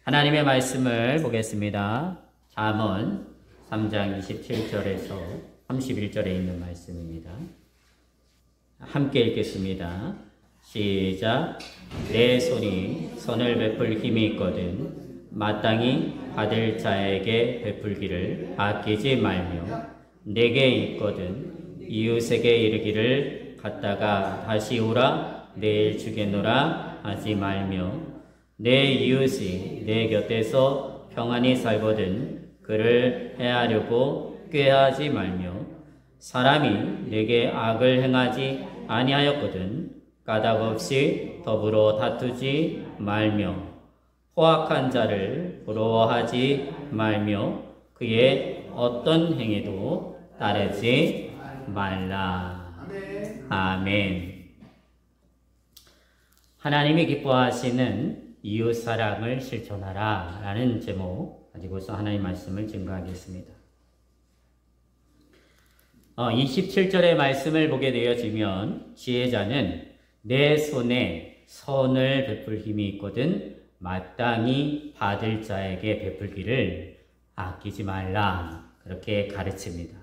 하나님의 말씀을 보겠습니다. 잠언 3장 27절에서 31절에 있는 말씀입니다. 함께 읽겠습니다. 시작. 내 손이 선을 베풀 힘이 있거든 마땅히 받을 자에게 베풀기를 아끼지 말며 내게 있거든 이웃에게 이르기를 갔다가 다시 오라 내일 주겠노라 하지 말며 내 이웃이 내 곁에서 평안히 살거든 그를 해하려고 꾀하지 말며 사람이 내게 악을 행하지 아니하였거든 까닭없이 더불어 다투지 말며 포악한 자를 부러워하지 말며 그의 어떤 행위도 따르지 말라. 아멘. 하나님이 기뻐하시는 이웃 사랑을 실천하라 라는 제목 가지고서 하나님의 말씀을 증거하겠습니다. 27절의 말씀을 보게 되어지면 지혜자는 내 손에 선을 베풀 힘이 있거든 마땅히 받을 자에게 베풀기를 아끼지 말라 그렇게 가르칩니다.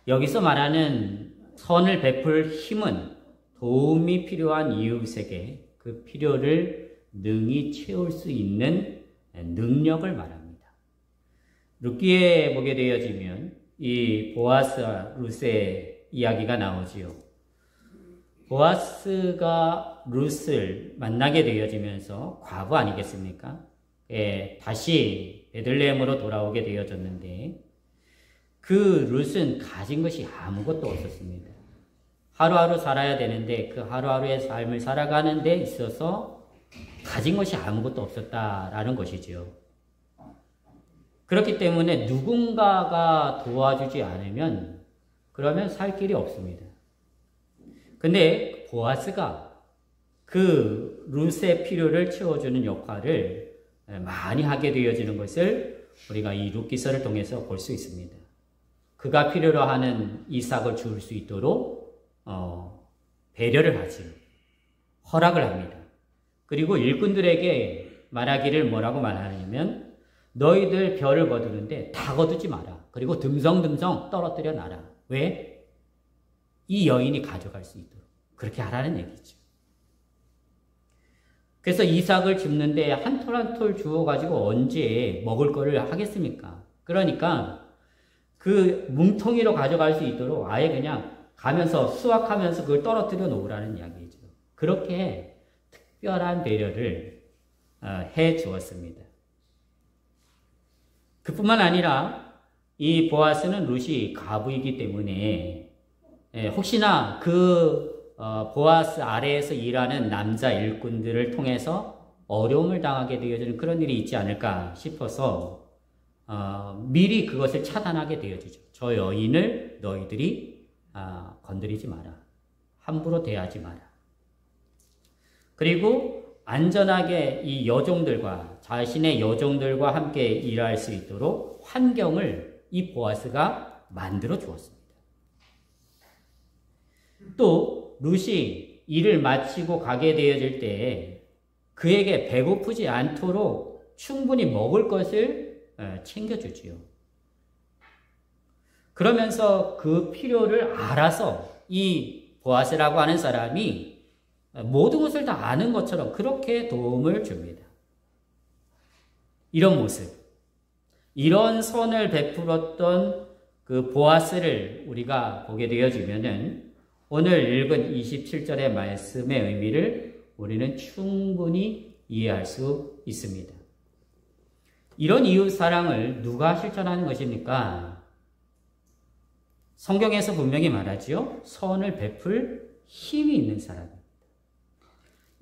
여기서 말하는 선을 베풀 힘은 도움이 필요한 이웃에게 그 필요를 능히 채울 수 있는 능력을 말합니다. 룻기에 보게 되어지면 이 보아스와 룻의 이야기가 나오지요. 보아스가 룻을 만나게 되어지면서 과부 아니겠습니까? 다시 베들레헴으로 돌아오게 되어졌는데 그 룻은 가진 것이 아무것도 없었습니다. 하루하루 살아야 되는데 그 하루하루의 삶을 살아가는 데 있어서 가진 것이 아무것도 없었다라는 것이지요. 그렇기 때문에 누군가가 도와주지 않으면 그러면 살 길이 없습니다. 근데 보아스가 그 룻의 필요를 채워주는 역할을 많이 하게 되어지는 것을 우리가 이 룻기서를 통해서 볼 수 있습니다. 그가 필요로 하는 이삭을 줄 수 있도록 배려를 하지요. 허락을 합니다. 그리고 일꾼들에게 말하기를 뭐라고 말하냐면 너희들 벼를 거두는데 다 거두지 마라. 그리고 듬성듬성 떨어뜨려 놔라. 왜? 이 여인이 가져갈 수 있도록 그렇게 하라는 얘기죠. 그래서 이삭을 줍는데 한 톨 한 톨 주워가지고 언제 먹을 거를 하겠습니까? 그러니까 그 뭉텅이로 가져갈 수 있도록 아예 그냥 가면서 수확하면서 그걸 떨어뜨려 놓으라는 이야기죠. 그렇게 특별한 배려를 해 주었습니다. 그뿐만 아니라 이 보아스는 룻이 과부이기 때문에 혹시나 그 보아스 아래에서 일하는 남자 일꾼들을 통해서 어려움을 당하게 되어지는 그런 일이 있지 않을까 싶어서 미리 그것을 차단하게 되어지죠. 저 여인을 너희들이 건드리지 마라. 함부로 대하지 마라. 그리고 안전하게 이 여종들과 자신의 여종들과 함께 일할 수 있도록 환경을 이 보아스가 만들어 주었습니다. 또 룻이 일을 마치고 가게 되어질 때 그에게 배고프지 않도록 충분히 먹을 것을 챙겨주지요. 그러면서 그 필요를 알아서 이 보아스라고 하는 사람이 모든 것을 다 아는 것처럼 그렇게 도움을 줍니다. 이런 모습, 이런 선을 베풀었던 그 보아스를 우리가 보게 되어지면은 오늘 읽은 27절의 말씀의 의미를 우리는 충분히 이해할 수 있습니다. 이런 이웃 사랑을 누가 실천하는 것입니까? 성경에서 분명히 말하지요. 선을 베풀 힘이 있는 사람.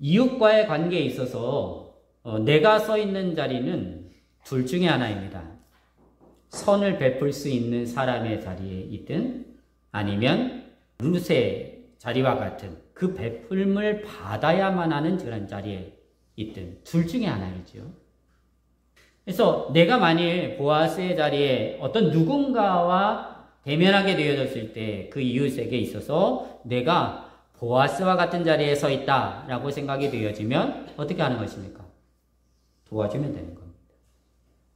이웃과의 관계에 있어서 내가 서 있는 자리는 둘 중에 하나입니다. 선을 베풀 수 있는 사람의 자리에 있든 아니면 룻의 자리와 같은 그 베풀음을 받아야만 하는 그런 자리에 있든 둘 중에 하나이죠. 그래서 내가 만일 보아스의 자리에 어떤 누군가와 대면하게 되어졌을 때 그 이웃에게 있어서 내가 보아스와 같은 자리에 서 있다라고 생각이 되어지면 어떻게 하는 것입니까? 도와주면 되는 겁니다.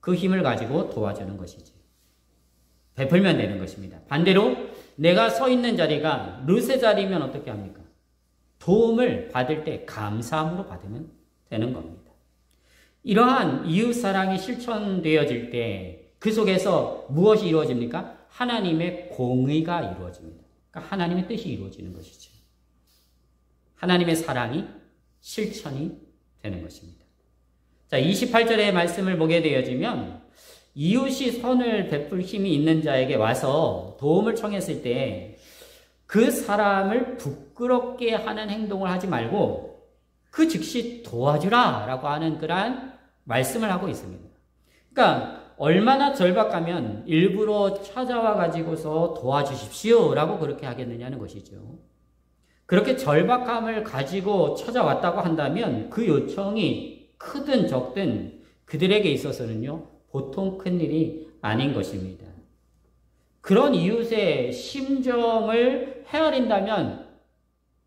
그 힘을 가지고 도와주는 것이지. 베풀면 되는 것입니다. 반대로 내가 서 있는 자리가 룻의 자리면 어떻게 합니까? 도움을 받을 때 감사함으로 받으면 되는 겁니다. 이러한 이웃사랑이 실천되어질 때 그 속에서 무엇이 이루어집니까? 하나님의 공의가 이루어집니다. 그러니까 하나님의 뜻이 이루어지는 것이죠. 하나님의 사랑이 실천이 되는 것입니다. 자, 28절의 말씀을 보게 되어지면 이웃이 선을 베풀 힘이 있는 자에게 와서 도움을 청했을 때 그 사람을 부끄럽게 하는 행동을 하지 말고 그 즉시 도와주라 라고 하는 그러한 말씀을 하고 있습니다. 그러니까 얼마나 절박하면 일부러 찾아와 가지고서 도와주십시오 라고 그렇게 하겠느냐는 것이죠. 그렇게 절박함을 가지고 찾아왔다고 한다면 그 요청이 크든 적든 그들에게 있어서는요, 보통 큰 일이 아닌 것입니다. 그런 이웃의 심정을 헤아린다면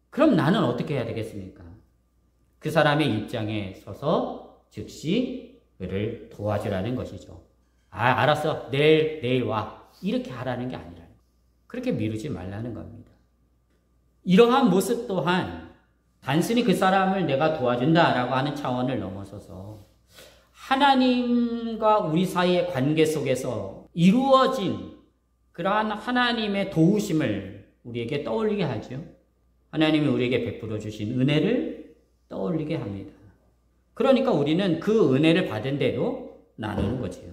그럼 나는 어떻게 해야 되겠습니까? 그 사람의 입장에 서서 즉시 그를 도와주라는 것이죠. 알았어. 내일 와. 이렇게 하라는 게 아니라 그렇게 미루지 말라는 겁니다. 이러한 모습 또한 단순히 그 사람을 내가 도와준다라고 하는 차원을 넘어서서 하나님과 우리 사이의 관계 속에서 이루어진 그러한 하나님의 도우심을 우리에게 떠올리게 하죠. 하나님이 우리에게 베풀어 주신 은혜를 떠올리게 합니다. 그러니까 우리는 그 은혜를 받은 대로 나누는 거지요.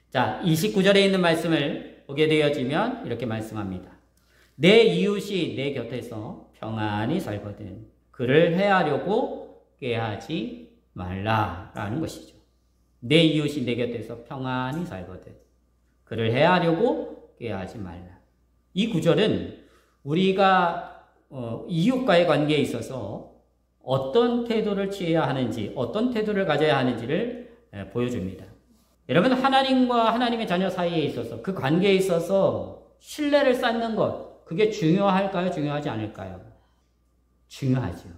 자, 29절에 있는 말씀을 보게 되어지면 이렇게 말씀합니다. 내 이웃이 내 곁에서 평안히 살거든 그를 해하려고 꾀하지 말라라는 것이죠. 내 이웃이 내 곁에서 평안히 살거든 그를 해하려고 꾀하지 말라. 이 구절은 우리가 이웃과의 관계에 있어서 어떤 태도를 취해야 하는지, 어떤 태도를 가져야 하는지를 보여줍니다. 여러분, 하나님과 하나님의 자녀 사이에 있어서 그 관계에 있어서 신뢰를 쌓는 것, 그게 중요할까요? 중요하지 않을까요? 중요하죠.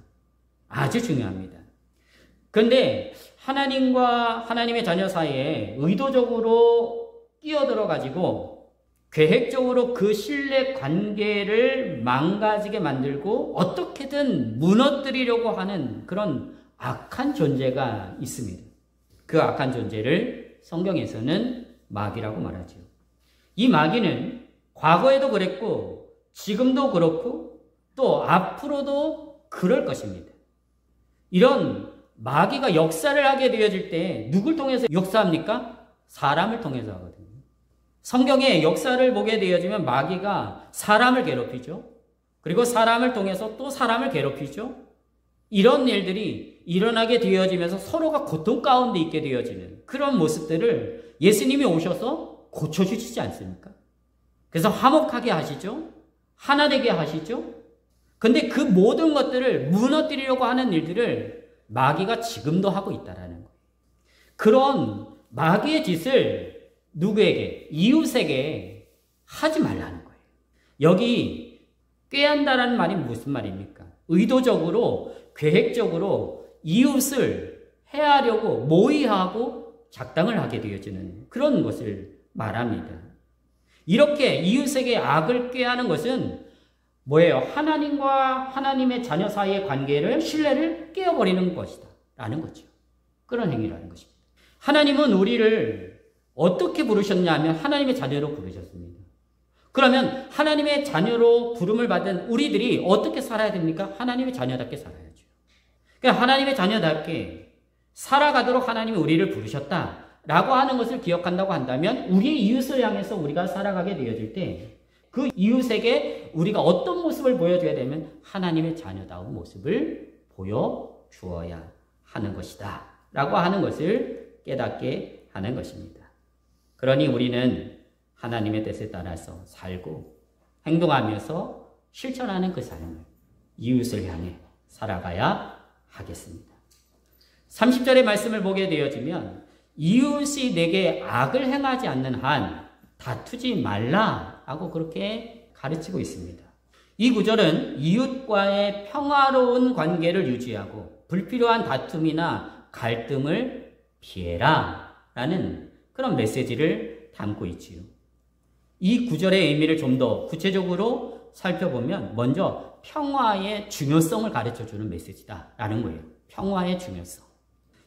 아주 중요합니다. 그런데 하나님과 하나님의 자녀 사이에 의도적으로 끼어들어 가지고 계획적으로 그 신뢰 관계를 망가지게 만들고 어떻게든 무너뜨리려고 하는 그런 악한 존재가 있습니다. 그 악한 존재를 성경에서는 마귀라고 말하죠. 이 마귀는 과거에도 그랬고 지금도 그렇고 또 앞으로도 그럴 것입니다. 이런 마귀가 역사를 하게 되어질 때 누굴 통해서 역사합니까? 사람을 통해서 하거든요. 성경의 역사를 보게 되어지면 마귀가 사람을 괴롭히죠. 그리고 사람을 통해서 또 사람을 괴롭히죠. 이런 일들이 일어나게 되어지면서 서로가 고통 가운데 있게 되어지는 그런 모습들을 예수님이 오셔서 고쳐주시지 않습니까? 그래서 화목하게 하시죠. 하나 되게 하시죠. 근데 그 모든 것들을 무너뜨리려고 하는 일들을 마귀가 지금도 하고 있다라는 거예요. 그런 마귀의 짓을 누구에게? 이웃에게 하지 말라는 거예요. 여기 꾀한다라는 말이 무슨 말입니까? 의도적으로, 계획적으로 이웃을 해하려고 모의하고 작당을 하게 되어지는 그런 것을 말합니다. 이렇게 이웃에게 악을 꾀하는 것은 뭐예요? 하나님과 하나님의 자녀 사이의 관계를, 신뢰를 깨어버리는 것이다 라는 거죠. 그런 행위라는 것입니다. 하나님은 우리를 어떻게 부르셨냐면 하나님의 자녀로 부르셨습니다. 그러면 하나님의 자녀로 부름을 받은 우리들이 어떻게 살아야 됩니까? 하나님의 자녀답게 살아야죠. 그러니까 하나님의 자녀답게 살아가도록 하나님이 우리를 부르셨다라고 하는 것을 기억한다고 한다면 우리의 이웃을 향해서 우리가 살아가게 되어질 때 그 이웃에게 우리가 어떤 모습을 보여줘야 되면 하나님의 자녀다운 모습을 보여주어야 하는 것이다 라고 하는 것을 깨닫게 하는 것입니다. 그러니 우리는 하나님의 뜻에 따라서 살고 행동하면서 실천하는 그 삶을 이웃을 향해 살아가야 하겠습니다. 30절의 말씀을 보게 되어지면 이웃이 내게 악을 행하지 않는 한 다투지 말라라고 그렇게 가르치고 있습니다. 이 구절은 이웃과의 평화로운 관계를 유지하고 불필요한 다툼이나 갈등을 피해라 라는 그런 메시지를 담고 있지요. 이 구절의 의미를 좀 더 구체적으로 살펴보면 먼저 평화의 중요성을 가르쳐주는 메시지다라는 거예요. 평화의 중요성.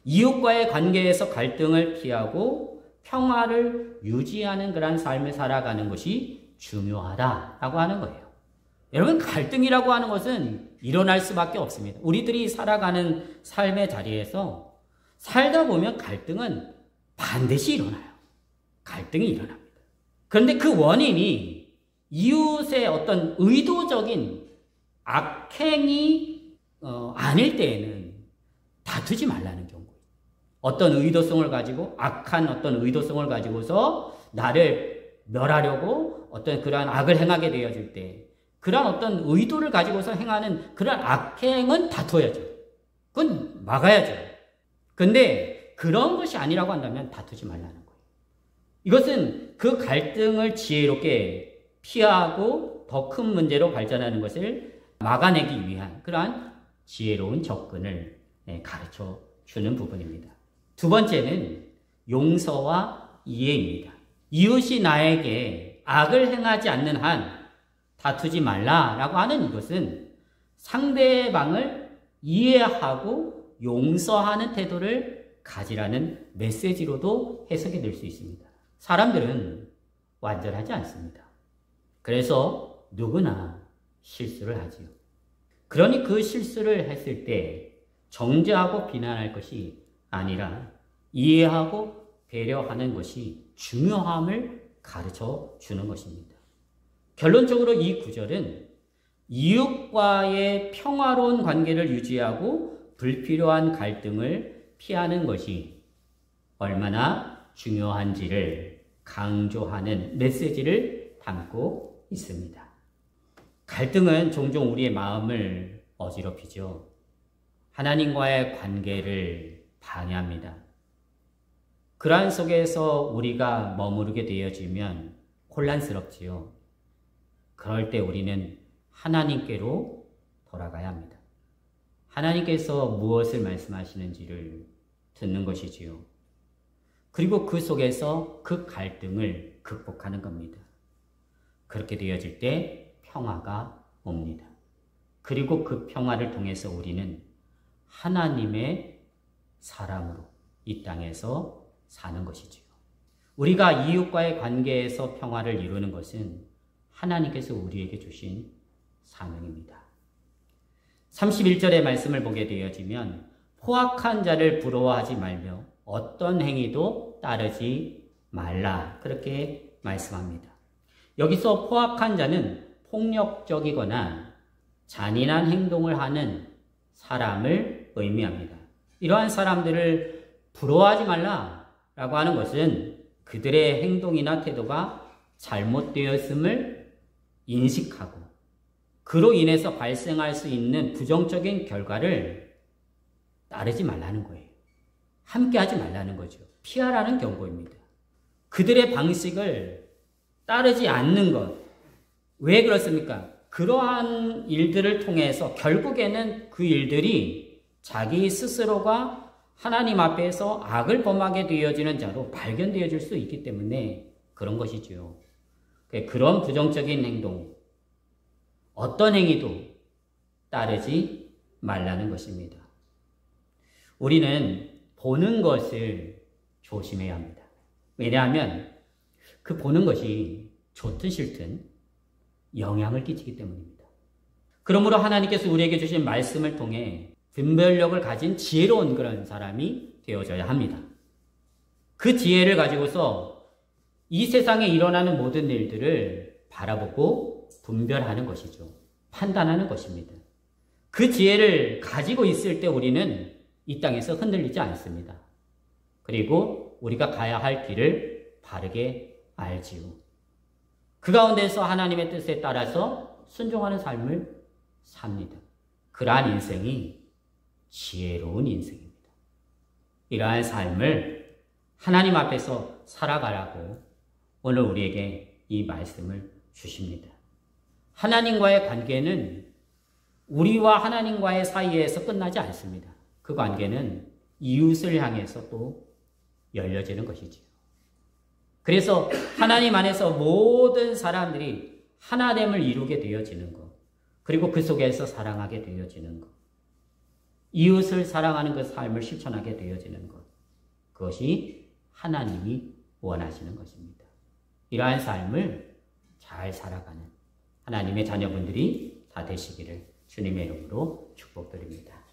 이웃과의 관계에서 갈등을 피하고 평화를 유지하는 그런 삶을 살아가는 것이 중요하다라고 하는 거예요. 여러분, 갈등이라고 하는 것은 일어날 수밖에 없습니다. 우리들이 살아가는 삶의 자리에서 살다 보면 갈등은 반드시 일어나요. 갈등이 일어납니다. 그런데 그 원인이 이웃의 어떤 의도적인 악행이 아닐 때에는 다투지 말라는 경고. 어떤 의도성을 가지고 악한 어떤 의도성을 가지고서 나를 멸하려고 어떤 그러한 악을 행하게 되어질 때 그러한 어떤 의도를 가지고서 행하는 그런 악행은 다투어야죠. 그건 막아야죠. 근데 그런 것이 아니라고 한다면 다투지 말라는 거예요. 이것은 그 갈등을 지혜롭게 피하고 더 큰 문제로 발전하는 것을 막아내기 위한 그러한 지혜로운 접근을 가르쳐 주는 부분입니다. 두 번째는 용서와 이해입니다. 이웃이 나에게 악을 행하지 않는 한 다투지 말라라고 하는 이것은 상대방을 이해하고 용서하는 태도를 가지라는 메시지로도 해석이 될 수 있습니다. 사람들은 완전하지 않습니다. 그래서 누구나 실수를 하지요. 그러니 그 실수를 했을 때 정죄하고 비난할 것이 아니라 이해하고 배려하는 것이 중요함을 가르쳐 주는 것입니다. 결론적으로 이 구절은 이웃과의 평화로운 관계를 유지하고 불필요한 갈등을 피하는 것이 얼마나 중요한지를 강조하는 메시지를 담고 있습니다. 갈등은 종종 우리의 마음을 어지럽히죠. 하나님과의 관계를 방해합니다. 그러한 속에서 우리가 머무르게 되어지면 혼란스럽지요. 그럴 때 우리는 하나님께로 돌아가야 합니다. 하나님께서 무엇을 말씀하시는지를 듣는 것이지요. 그리고 그 속에서 그 갈등을 극복하는 겁니다. 그렇게 되어질 때 평화가 옵니다. 그리고 그 평화를 통해서 우리는 하나님의 사람으로 이 땅에서 사는 것이지요. 우리가 이웃과의 관계에서 평화를 이루는 것은 하나님께서 우리에게 주신 사명입니다. 31절의 말씀을 보게 되어지면 포악한 자를 부러워하지 말며 어떤 행위도 따르지 말라 그렇게 말씀합니다. 여기서 포악한 자는 폭력적이거나 잔인한 행동을 하는 사람을 의미합니다. 이러한 사람들을 부러워하지 말라라고 하는 것은 그들의 행동이나 태도가 잘못되었음을 인식하고 그로 인해서 발생할 수 있는 부정적인 결과를 따르지 말라는 거예요. 함께 하지 말라는 거죠. 피하라는 경고입니다. 그들의 방식을 따르지 않는 것. 왜 그렇습니까? 그러한 일들을 통해서 결국에는 그 일들이 자기 스스로가 하나님 앞에서 악을 범하게 되어지는 자로 발견되어질 수 있기 때문에 그런 것이지요. 그런 부정적인 행동, 어떤 행위도 따르지 말라는 것입니다. 우리는 보는 것을 조심해야 합니다. 왜냐하면 그 보는 것이 좋든 싫든 영향을 끼치기 때문입니다. 그러므로 하나님께서 우리에게 주신 말씀을 통해 분별력을 가진 지혜로운 그런 사람이 되어져야 합니다. 그 지혜를 가지고서 이 세상에 일어나는 모든 일들을 바라보고 분별하는 것이죠. 판단하는 것입니다. 그 지혜를 가지고 있을 때 우리는 이 땅에서 흔들리지 않습니다. 그리고 우리가 가야 할 길을 바르게 알지요. 그 가운데서 하나님의 뜻에 따라서 순종하는 삶을 삽니다. 그러한 인생이 지혜로운 인생입니다. 이러한 삶을 하나님 앞에서 살아가라고 오늘 우리에게 이 말씀을 주십니다. 하나님과의 관계는 우리와 하나님과의 사이에서 끝나지 않습니다. 그 관계는 이웃을 향해서 또 열려지는 것이지요. 그래서 하나님 안에서 모든 사람들이 하나됨을 이루게 되어지는 것, 그리고 그 속에서 사랑하게 되어지는 것, 이웃을 사랑하는 그 삶을 실천하게 되어지는 것, 그것이 하나님이 원하시는 것입니다. 이러한 삶을 잘 살아가는 하나님의 자녀분들이 다 되시기를 주님의 이름으로 축복드립니다.